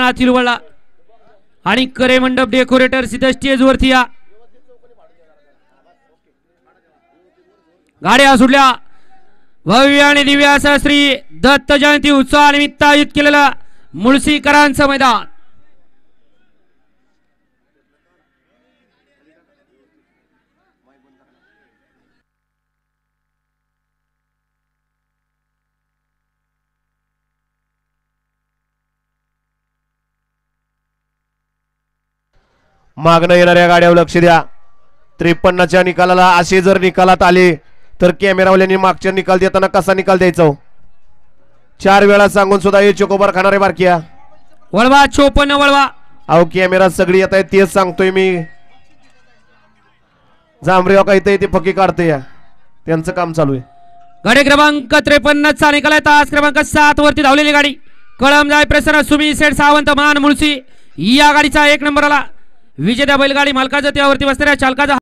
मैदानातील वळला आणि करे मंडप डेकोरेटर सिद्ध स्टेज वरती या. गाड्या सुटल्या. भव्य आणि दिव्य असं श्री दत्त जयंती उत्सवानिमित्त आयोजित केलेलं मुळशीकरांचं मैदान. मागणं येणाऱ्या गाड्यावर लक्ष द्या. 53च्या निकालाला असे जर निकालात आले तर कॅमेरावाल्यांनी मागच्या निकाल देताना कसा निकाल द्यायचा. 4 वेळा सांगून सुद्धा हे चोकोबार खाणारे बारकिया. वळवा 54 वळवा. अहो कॅमेरा सगळी येत आहे तेच सांगतोय मी. जांभरेवा काही ते फकी काढते या त्यांचं काम चालू आहे. गाडी क्रमांक 53 चा निकाल आहे. तास क्रमांक 7 वरती धावलेली गाडी कळम जाय प्रसन्न सुमी सेठ सावंत मान मुळशी या गाडीचा 1 नंबर आला. विजेत्या बैलगाडी मालकाचा त्यावरती बसणाऱ्या चालकाचा